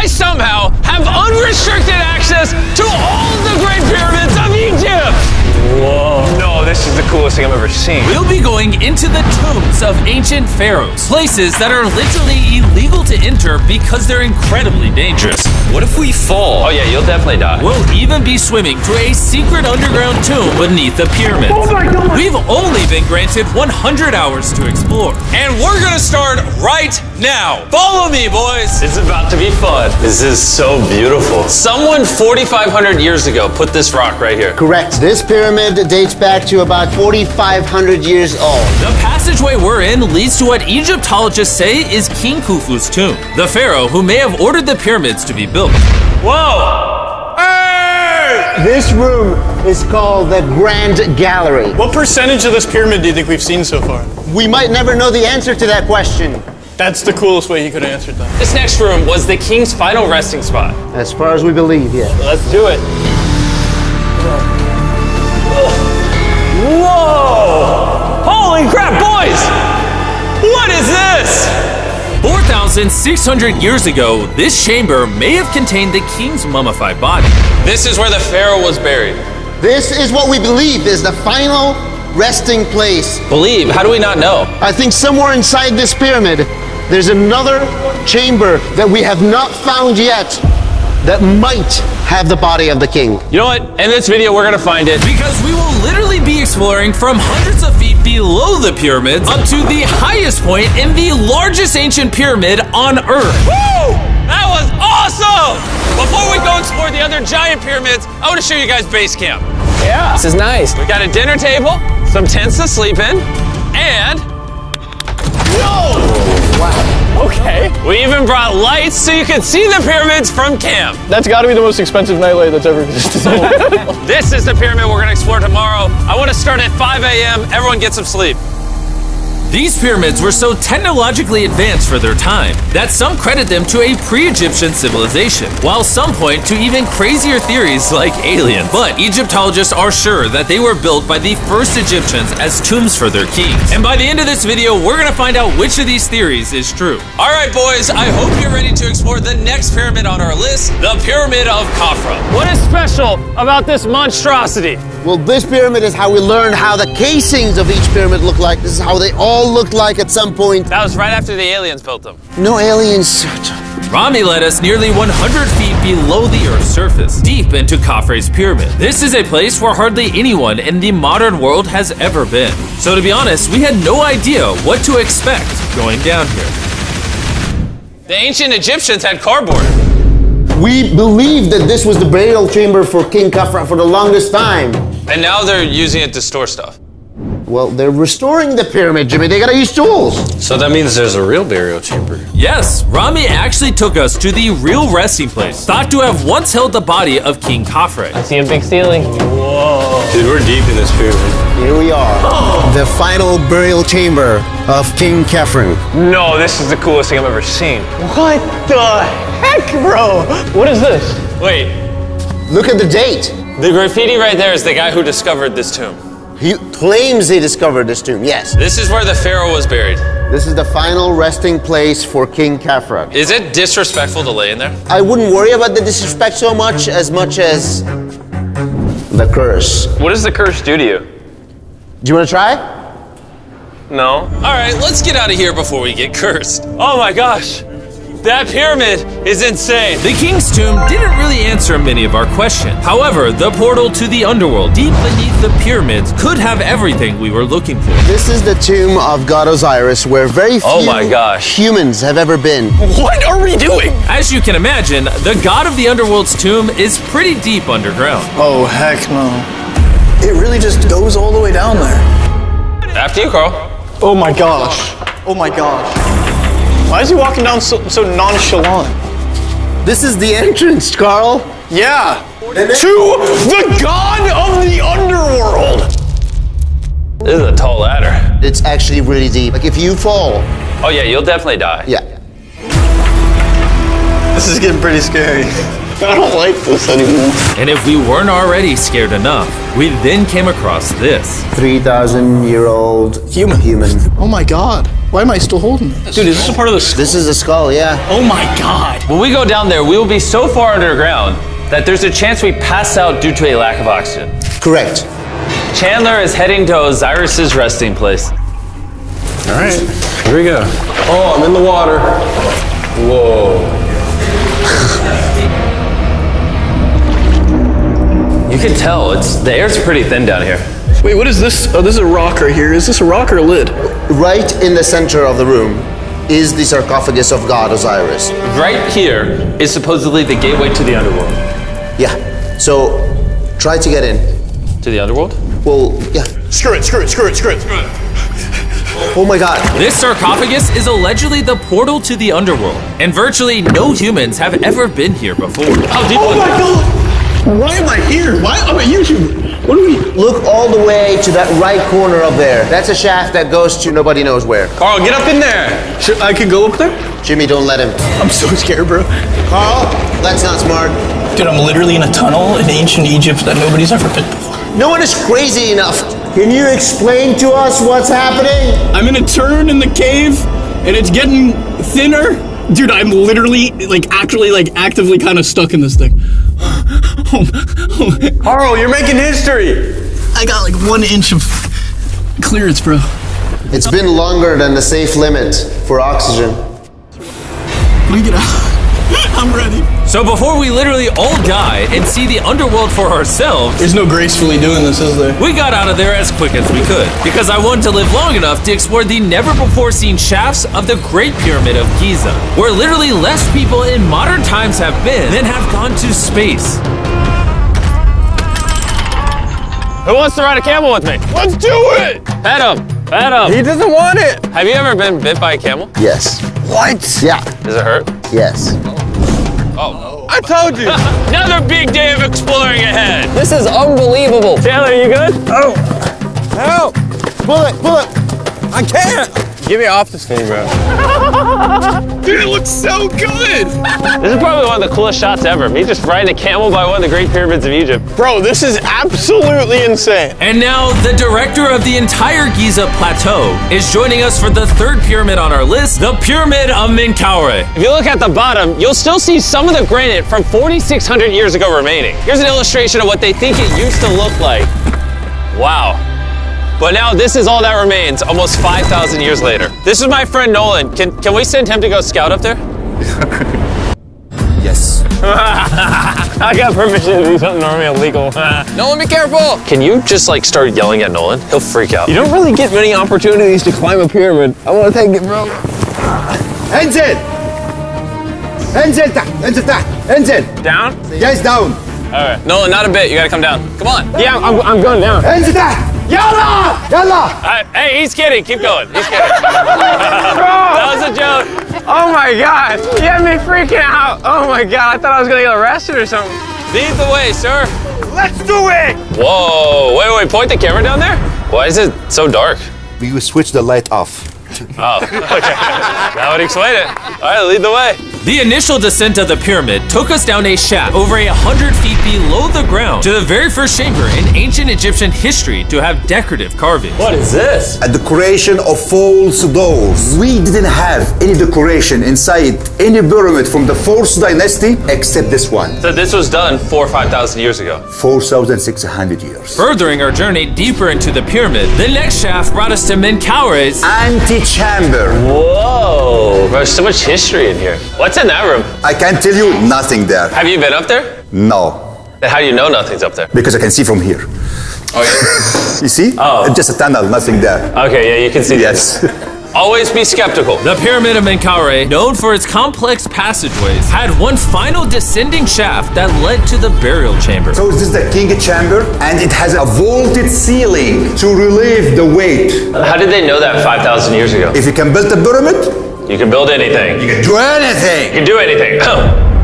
somehow have unrestricted access to all the Great Pyramids of Egypt. Whoa. No, this is the coolest thing I've ever seen. We'll be going into the tombs of ancient pharaohs, places that are literally illegal to enter because they're incredibly dangerous. What if we fall? Oh yeah, you'll definitely die. We'll even be swimming to a secret underground tomb beneath the pyramids. Oh my God. We've only been granted 100 hours to explore. And we're gonna start right now. Follow me, boys. It's about to be fun. This is so beautiful. Someone 4,500 years ago put this rock right here. Correct. This pyramid dates back to about 4,500 years old. The passageway we're in leads to what Egyptologists say is King Khufu's tomb, the pharaoh who may have ordered the pyramids to be built. Whoa! Hey! This room is called the Grand Gallery. What percentage of this pyramid do you think we've seen so far? We might never know the answer to that question. That's the coolest way he could have answered that. This next room was the king's final resting spot. As far as we believe, yeah. Let's do it. Whoa! Holy crap, boys! What is this? 4,600 years ago, this chamber may have contained the king's mummified body. This is where the pharaoh was buried. This is what we believe is the final resting place. Believe? How do we not know? I think somewhere inside this pyramid, there's another chamber that we have not found yet that might have the body of the king. You know what? In this video, we're gonna find it. Because we will literally be exploring from hundreds of feet below the pyramids up to the highest point in the largest ancient pyramid on Earth. Woo! That was awesome! Before we go explore the other giant pyramids, I want to show you guys base camp. Yeah. This is nice. We got a dinner table, some tents to sleep in, and... Whoa! Wow. Okay. We even brought lights so you can see the pyramids from camp. That's got to be the most expensive nightlight that's ever existed. This is the pyramid we're gonna explore tomorrow. I want to start at 5 a.m. Everyone get some sleep. These pyramids were so technologically advanced for their time that some credit them to a pre-Egyptian civilization, while some point to even crazier theories like aliens. But Egyptologists are sure that they were built by the first Egyptians as tombs for their kings. And by the end of this video, we're gonna find out which of these theories is true. All right, boys, I hope you're ready to explore the next pyramid on our list, the Pyramid of Khafra. What is special about this monstrosity? Well, this pyramid is how we learned how the casings of each pyramid look like. This is how they all looked like at some point. That was right after the aliens built them. No aliens. Rami led us nearly 100 feet below the Earth's surface, deep into Khafre's pyramid. This is a place where hardly anyone in the modern world has ever been. So to be honest, we had no idea what to expect going down here. The ancient Egyptians had cardboard. We believe that this was the burial chamber for King Khafra for the longest time. And now they're using it to store stuff. Well, they're restoring the pyramid, Jimmy. They gotta use tools. So that means there's a real burial chamber. Yes, Rami actually took us to the real resting place, thought to have once held the body of King Khafre. I see a big ceiling. Whoa. Dude, we're deep in this pyramid. Here we are. The final burial chamber of King Khafre. No, this is the coolest thing I've ever seen. What the heck, bro? What is this? Wait, Look at the date. the graffiti right there is the guy who discovered this tomb. He claims he discovered this tomb, yes. This is where the pharaoh was buried. This is the final resting place for King Khafre. Is it disrespectful to lay in there? I wouldn't worry about the disrespect so much as the curse. What does the curse do to you? Do you want to try? No. All right, let's get out of here before we get cursed. Oh my gosh, that pyramid is insane. The king's tomb didn't really answer many of our questions. However, the portal to the underworld deep beneath the pyramids could have everything we were looking for. This is the tomb of God Osiris, where very few humans have ever been. What are we doing? As you can imagine, the god of the underworld's tomb is pretty deep underground. Oh, heck no. It really just goes all the way down there. After you, Carl. Oh my gosh. Oh my gosh. Why is he walking down so nonchalant? This is the entrance, Carl. Yeah. To the god of the underworld. This is a tall ladder. It's actually really deep. Like if you fall. Oh yeah, you'll definitely die. Yeah. This is getting pretty scary. I don't like this anymore. And if we weren't already scared enough, we then came across this. 3,000-year-old Human. human. Oh my god. Why am I still holding this? Dude, is this a part of the skull? This is the skull, yeah. Oh my God. When we go down there, we will be so far underground that there's a chance we pass out due to a lack of oxygen. Correct. Chandler is heading to Osiris's resting place. All right, here we go. Oh, I'm in the water. Whoa. You can tell, the air's pretty thin down here. Wait, what is this? Oh, this is a rock right here. Is this a rock or a lid? Right in the center of the room is the sarcophagus of God Osiris. Right here is supposedly the gateway to the underworld. Yeah. So try to get in. To the underworld? Well, yeah. Screw it. Oh my God. This sarcophagus is allegedly the portal to the underworld, and virtually no humans have ever been here before. How deep Oh my God. Why am I here? Why? I'm a YouTuber. What do we? Look all the way to that right corner up there. That's a shaft that goes to nobody knows where. Carl, get up in there! I could go up there? Jimmy, don't let him. I'm so scared, bro. Carl, that's not smart. Dude, I'm literally in a tunnel in ancient Egypt that nobody's ever been before. No one is crazy enough. Can you explain to us what's happening? I'm in a turn in the cave, and it's getting thinner. Dude, I'm literally, actively kind of stuck in this thing. Carl, you're making history. I got 1 inch of clearance, bro. It's been longer than the safe limit for oxygen. Let me get out. I'm ready. So before we literally all die and see the underworld for ourselves, There's no gracefully doing this, is there? we got out of there as quick as we could, because I wanted to live long enough to explore the never-before-seen shafts of the Great Pyramid of Giza, where literally less people in modern times have been than have gone to space. Who wants to ride a camel with me? Let's do it. Pet him! He doesn't want it. Have you ever been bit by a camel? Yes. What? Yeah. Does it hurt? Yes. I told you. Another big day of exploring ahead! This is unbelievable. Chandler, you good? Oh, help. Pull it. I can't. Get me off this thing, bro. Dude, it looks so good. This is probably one of the coolest shots ever. Me just riding a camel by one of the Great Pyramids of Egypt. Bro, this is absolutely insane. And now, the director of the entire Giza Plateau is joining us for the third pyramid on our list, the Pyramid of Menkaure. If you look at the bottom, you'll still see some of the granite from 4,600 years ago remaining. Here's an illustration of what they think it used to look like. Wow. But now this is all that remains almost 5,000 years later. This is my friend Nolan. Can we send him to go scout up there? Yes. I got permission to do something normally illegal. Nolan, be careful. Can you just start yelling at Nolan? He'll freak out. You don't really get many opportunities to climb a pyramid. I want to take it, bro. انزل. انزل تحت. انزل تحت. انزل. Down? Yes, down. All right. Nolan, not a bit. You gotta come down. Come on. Yeah, I'm going down. انزل تحت. يلا. يلا. Hey, he's kidding. Keep going. He's kidding. That was a joke. Oh my God. You had me freaking out. Oh my God. I thought I was going to get arrested or something. Lead the way, sir. Let's do it. Whoa. Wait. Point the camera down there. Why is it so dark? We will switch the light off. Oh, okay. That would explain it. All right, lead the way. The initial descent of the pyramid took us down a shaft over 100 feet below the ground to the very first chamber in ancient Egyptian history to have decorative carving. What is this? A decoration of false doors. We didn't have any decoration inside any pyramid from the 4th dynasty except this one. So this was done 4,000 or 5,000 years ago. 4,600 years. Furthering our journey deeper into the pyramid, the next shaft brought us to Menkaure's Antechamber. Whoa. There's so much history in here. What's in that room? I can tell you nothing there. Have you been up there? No. Then how do you know nothing's up there? Because I can see from here. Oh, yeah. You see? Oh. It's just a tunnel, nothing there. Okay, yeah, you can see Yes. Always be skeptical. The Pyramid of Menkaure, known for its complex passageways, had one final descending shaft that led to the burial chamber. So this is the king chamber, and it has a vaulted ceiling to relieve the weight. How did they know that 5,000 years ago? If you can build a pyramid, You can build anything. you can do anything. You can do anything.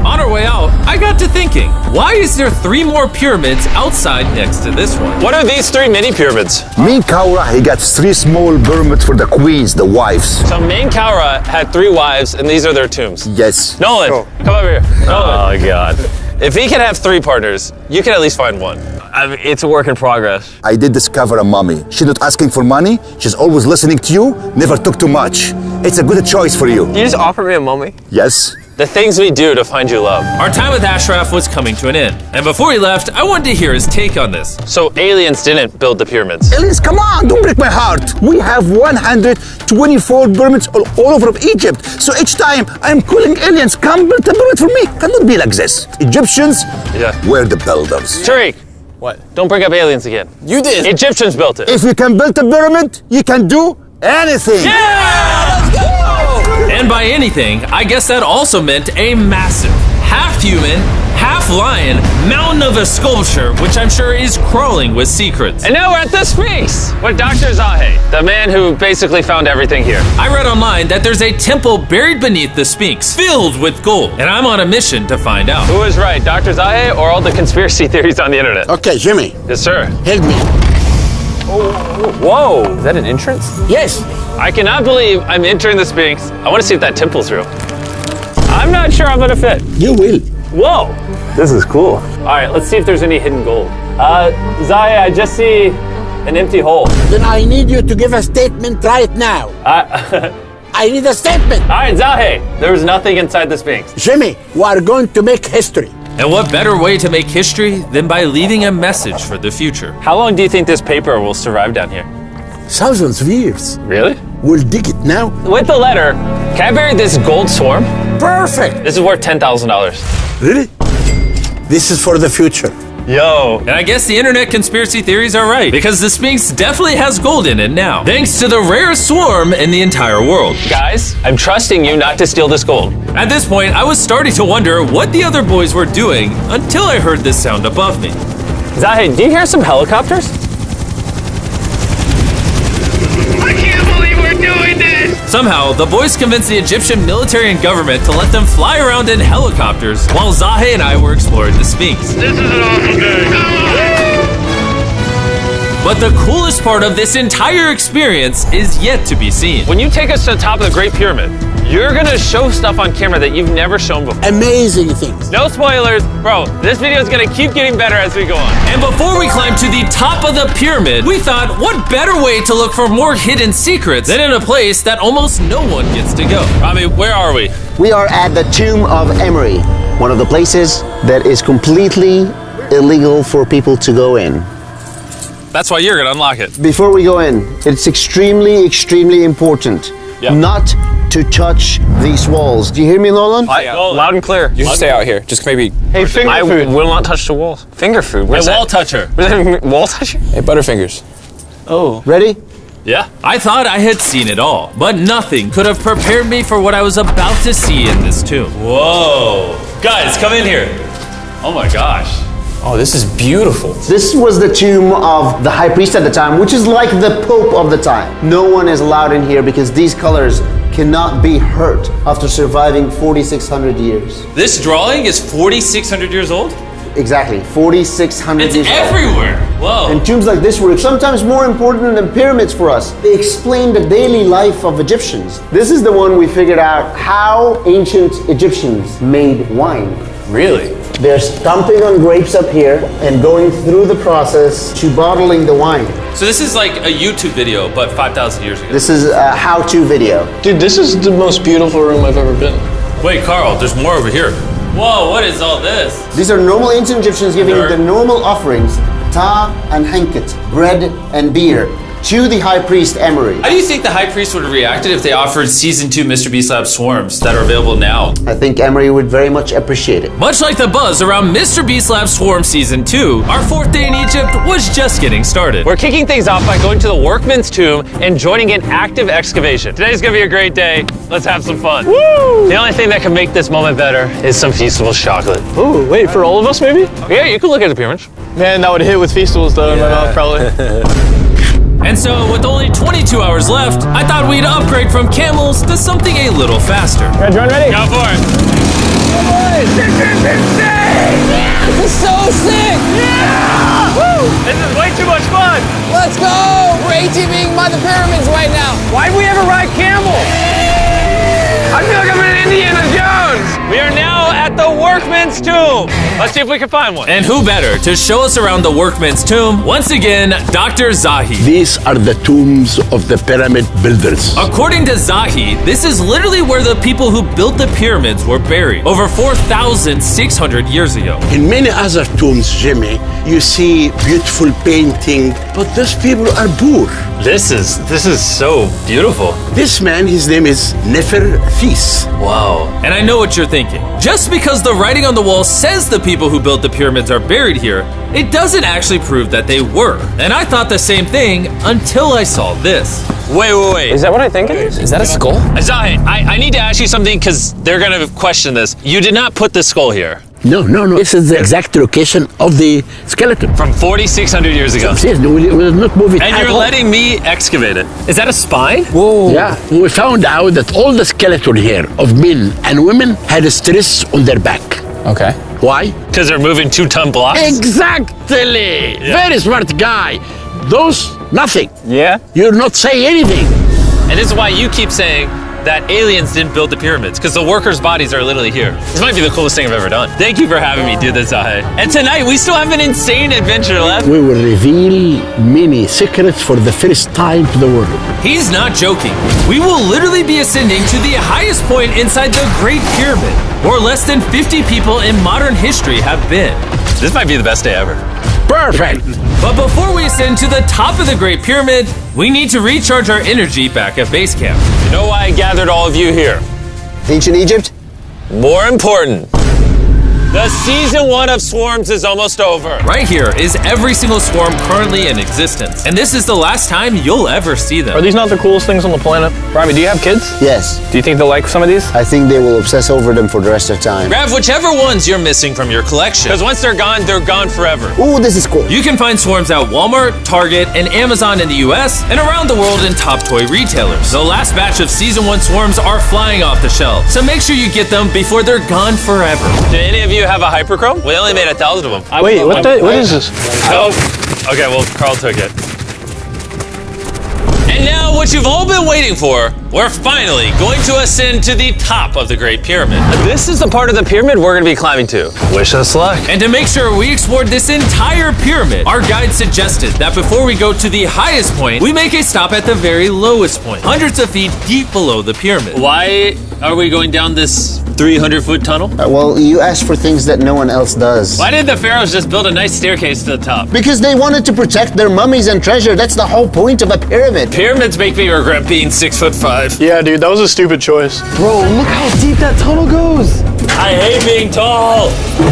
On our way out, I got to thinking, why is there 3 more pyramids outside next to this one? What are these 3 mini pyramids? Menkaure, he got 3 small pyramids for the queens, the wives. So Menkaure had 3 wives, and these are their tombs. Yes. Nolan, come over here. Nolan. Oh, God. If he can have 3 partners, you can at least find 1. I mean, it's a work in progress. I did discover a mummy. She's not asking for money. She's always listening to you. Never took too much. It's a good choice for you. You just offered me a mummy? Yes. The things we do to find you love. Our time with Ashraf was coming to an end, and before he left, I wanted to hear his take on this. So aliens didn't build the pyramids. Aliens, come on, don't break my heart. We have 124 pyramids all over Egypt. So each time I'm calling aliens, come build a pyramid for me. Cannot be like this. Egyptians were the builders. Tariq, What? don't bring up aliens again. You did. Egyptians built it. If you can build a pyramid, you can do anything. And by anything, I guess that also meant a massive, half-human, half-lion mountain of a sculpture, which I'm sure is crawling with secrets. And now we're at the Sphinx with Dr. Zahe, the man who basically found everything here. I read online that there's a temple buried beneath the Sphinx, filled with gold, and I'm on a mission to find out. Who is right, Dr. Zahe or all the conspiracy theories on the internet? Okay, Jimmy, Yes, sir. help me. Whoa, Is that an entrance? Yes. I cannot believe I'm entering the Sphinx. I want to see if that temple's real. I'm not sure I'm gonna fit. You will. Whoa, this is cool. All right, let's see if there's any hidden gold. Zahe, I just see an empty hole. Then I need you to give a statement right now. I need a statement. All right, Zahe, there was nothing inside the Sphinx. Jimmy, we are going to make history. And what better way to make history than by leaving a message for the future? How long do you think this paper will survive down here? Thousands of years. Really? We'll dig it now. With the letter, can I bury this gold swarm? Perfect. This is worth $10,000. Really? This is for the future. Yo. And I guess the internet conspiracy theories are right, because the Sphinx definitely has gold in it now, thanks to the rarest swarm in the entire world. Guys, I'm trusting you not to steal this gold. At this point, I was starting to wonder what the other boys were doing until I heard this sound above me. Zahe, do you hear some helicopters? I can't believe we're doing this! Somehow, the boys convinced the Egyptian military and government to let them fly around in helicopters while Zahe and I were exploring the Sphinx. This is an awful day. But the coolest part of this entire experience is yet to be seen. When you take us to the top of the Great Pyramid, you're gonna show stuff on camera that you've never shown before. Amazing things. No spoilers, bro. This video is gonna keep getting better as we go on. And before we climb to the top of the pyramid, we thought, what better way to look for more hidden secrets than in a place that almost no one gets to go? Rami, where are we? We are at the tomb of Emery, one of the places that is completely illegal for people to go in. That's why you're gonna unlock it. Before we go in, it's extremely important not to touch these walls. Do you hear me, Nolan? Loud and clear. You should stay out here. Just maybe. Hey, finger food. Will not touch the walls. Finger food. Where's Wall that? toucher. Wall toucher? Hey, Butterfingers. Ready? Yeah. I thought I had seen it all, but nothing could have prepared me for what I was about to see in this tomb. Whoa. Guys, come in here. Oh my gosh. Oh, this is beautiful. This was the tomb of the high priest at the time, which is like the pope of the time. No one is allowed in here because these colors cannot be hurt after surviving 4,600 years. This drawing is 4,600 years old? Exactly, 4,600 It's years old. everywhere. Whoa. And tombs like this were sometimes more important than pyramids for us. They explain the daily life of Egyptians. This is the one we figured out how ancient Egyptians made wine. Really? They're stomping on grapes up here and going through the process to bottling the wine. So this is like a YouTube video, but 5,000 years ago. This is a how-to video. Dude, this is the most beautiful room I've ever been. Wait, Carl, there's more over here. Whoa, what is all this? These are normal ancient Egyptians giving Nerd. the normal offerings, ta and hanket, bread and beer, to the high priest Emery. How do you think the high priest would have reacted if they offered Season 2 MrBeast Lab Swarms that are available now? I think Emery would very much appreciate it. Much like the buzz around MrBeast Lab Swarm Season 2, our 4th day in Egypt was just getting started. We're kicking things off by going to the workman's tomb and joining an active excavation. Today's gonna be a great day. Let's have some fun. Woo! The only thing that can make this moment better is some Feastables chocolate. Ooh, wait, for all of us maybe? Yeah, you can look at the pyramids. Man, that would hit with Feastables though in my mouth probably. And so, with only 22 hours left, I thought we'd upgrade from camels to something a little faster. Everyone ready? Go for it. This is so sick! Yeah! Woo! This is way too much fun. Let's go! We're ATVing by the pyramids right now. Why'd we ever ride camel? I feel like I'm in Indiana Jones. We are now at the work workman's tomb. Let's see if we can find one. And who better to show us around the workman's tomb? Once again, Dr. Zahi. These are the tombs of the pyramid builders. According to Zahi, this is literally where the people who built the pyramids were buried over 4,600 years ago. In many other tombs, Jimmy, you see beautiful painting, but those people are poor. This is so beautiful. This man, his name is Neferfis. Wow. And I know what you're thinking. Just because the writing on the wall says the people who built the pyramids are buried here, it doesn't actually prove that they were. And I thought the same thing until I saw this. Wait. Is that what I think it is? Is that a skull? Zahi, I need to ask you something because they're gonna question this. You did not put the skull here. No. This is the exact location of the skeleton. From 4,600 years ago. Yes, we will not move it And at you're all. letting me excavate it. Is that a spine? Whoa. Yeah, we found out that all the skeleton here of men and women had a stress on their back. Okay. Why? Because they're moving 2-ton blocks? Exactly. Very smart guy. Those, nothing. Yeah? You're not saying anything. And this is why you keep saying that aliens didn't build the pyramids, because the workers' bodies are literally here. This might be the coolest thing I've ever done. Thank you for having me do this, Zahi. And tonight, we still have an insane adventure left. We will reveal many secrets for the first time to the world. He's not joking. We will literally be ascending to the highest point inside the Great Pyramid, where less than 50 people in modern history have been. This might be the best day ever. Perfect. But before we ascend to the top of the Great Pyramid, we need to recharge our energy back at base camp. You know why I gathered all of you here? Ancient Egypt? More important, the season 1 of Swarms is almost over. Right here is every single swarm currently in existence. And this is the last time you'll ever see them. Are these not the coolest things on the planet? Rami, do you have kids? Yes. Do you think they'll like some of these? I think they will obsess over them for the rest of time. Grab whichever ones you're missing from your collection, because once they're gone forever. Ooh, this is cool. You can find swarms at Walmart, Target, and Amazon in the US, and around the world in top toy retailers. The last batch of Season 1 swarms are flying off the shelf, so make sure you get them before they're gone forever. Do any of you have a hyperchrome? We only made 1,000 of them. Wait, what is this? Oh, okay, well, Carl took it. And now, what you've all been waiting for, we're finally going to ascend to the top of the Great Pyramid. This is the part of the pyramid we're gonna be climbing to. Wish us luck. And to make sure we explored this entire pyramid, our guide suggested that before we go to the highest point, we make a stop at the very lowest point, hundreds of feet deep below the pyramid. Why are we going down this 300-foot tunnel? Well, you asked for things that no one else does. Why did the pharaohs just build a nice staircase to the top? Because they wanted to protect their mummies and treasure. That's the whole point of a pyramid. Pyramids make me regret being 6'5". Yeah, dude, that was a stupid choice. Bro, look how deep that tunnel goes. I hate being tall.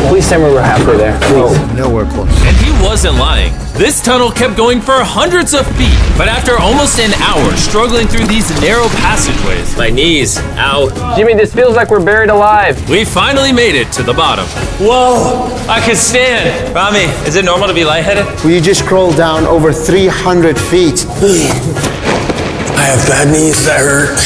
Please tell me we're halfway there. Please. Nowhere close. And he wasn't lying. This tunnel kept going for hundreds of feet, but after almost an hour struggling through these narrow passageways, My knees, ow. Jimmy, this feels like we're buried alive. we finally made it to the bottom. Whoa, I can stand. Rami, is it normal to be lightheaded? We just crawled down over 300 feet. I have bad knees that hurt.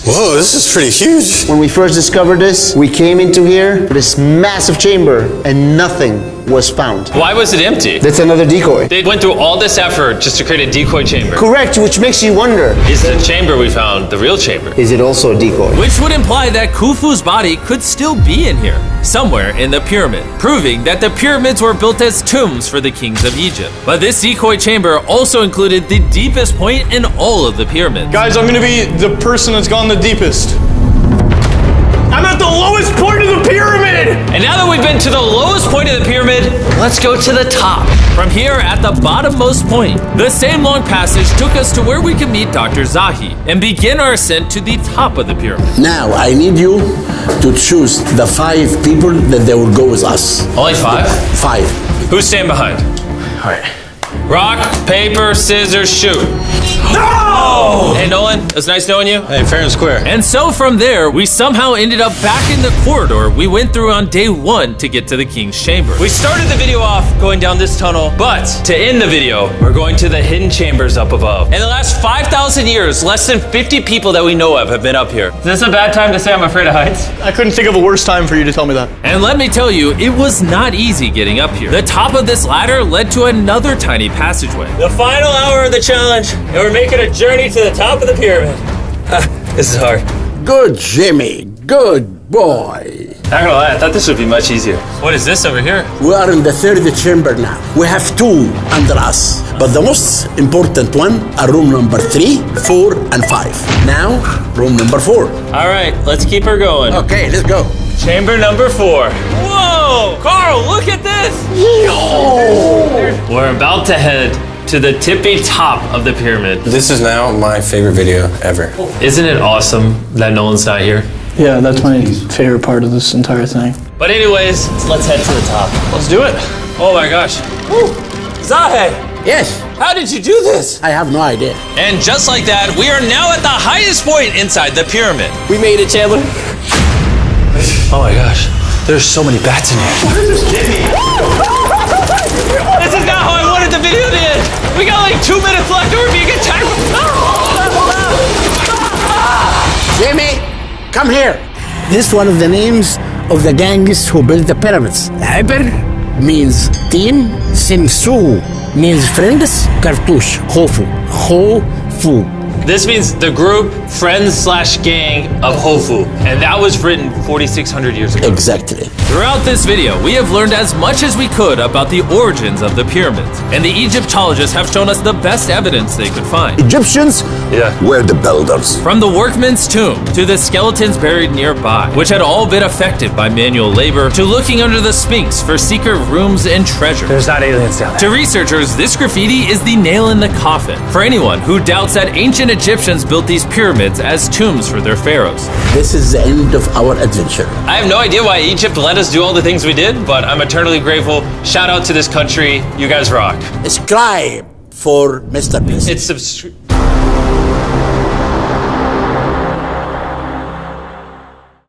Whoa, this is pretty huge. When we first discovered this, we came into here, this massive chamber, and nothing was found. Why was it empty? That's another decoy. They went through all this effort just to create a decoy chamber. Correct, which makes you wonder, Is the chamber we found the real chamber? is it also a decoy? Which would imply that Khufu's body could still be in here, somewhere in the pyramid, proving that the pyramids were built as tombs for the kings of Egypt. But this decoy chamber also included the deepest point in all of the pyramids. Guys, I'm gonna be the person that's gone the deepest. I'm at the lowest point of the pyramid! And now that we've been to the lowest point of the pyramid, let's go to the top. From here at the bottommost point, the same long passage took us to where we could meet Dr. Zahi and begin our ascent to the top of the pyramid. Now, I need you to choose the 5 people that they will go with us. Only 5? 5. Who's staying behind? All right. Rock, paper, scissors, shoot. No! Hey, Nolan, it was nice knowing you. Hey, fair and square. And so from there, we somehow ended up back in the corridor we went through on day 1 to get to the king's chamber. We started the video off going down this tunnel, but to end the video, we're going to the hidden chambers up above. In the last 5,000 years, less than 50 people that we know of have been up here. Is this a bad time to say I'm afraid of heights? I couldn't think of a worse time for you to tell me that. And let me tell you, it was not easy getting up here. The top of this ladder led to another tiny passageway. The final hour of the challenge, and we're making a journey to the top of the pyramid. This is hard. Good, Jimmy. Good boy. Not gonna lie, I thought this would be much easier. What is this over here? We are in the third chamber now. We have two under us, but the most important one are room number 3, 4, and 5. Now, room number 4. All right, let's keep her going. Okay, let's go. Chamber number 4. Whoa! Carl, look at this! We're about to head to the tippy top of the pyramid. This is now my favorite video ever. Isn't it awesome that Nolan's not here? Yeah, that's my favorite part of this entire thing. But anyways, let's head to the top. Let's do it. Oh my gosh. Woo. Zahe, Yes, how did you do this? I have no idea. And just like that, we are now at the highest point inside the pyramid. We made it, Chandler. Oh my gosh, there's so many bats in here. This is not how I wanted the video to end. We got like 2 minutes left or we're being attacked. Jimmy, come here. This is one of the names of the gangs who built the pyramids. Agar means team, Simsu means friends, Cartouche, Hofu, Hofu. This means the group, friends / gang of Hofu. And that was written 4,600 years ago. Exactly. Throughout this video, we have learned as much as we could about the origins of the pyramids, and the Egyptologists have shown us the best evidence they could find. Egyptians were the builders. From the workman's tomb to the skeletons buried nearby, which had all been affected by manual labor, to looking under the Sphinx for secret rooms and treasure. There's not aliens down there. To researchers, this graffiti is the nail in the coffin for anyone who doubts that ancient Egyptians built these pyramids as tombs for their pharaohs. This is the end of our adventure. I have no idea why Egypt let us do all the things we did, but I'm eternally grateful. Shout out to this country. You guys rock. Subscribe for MrBeast. It's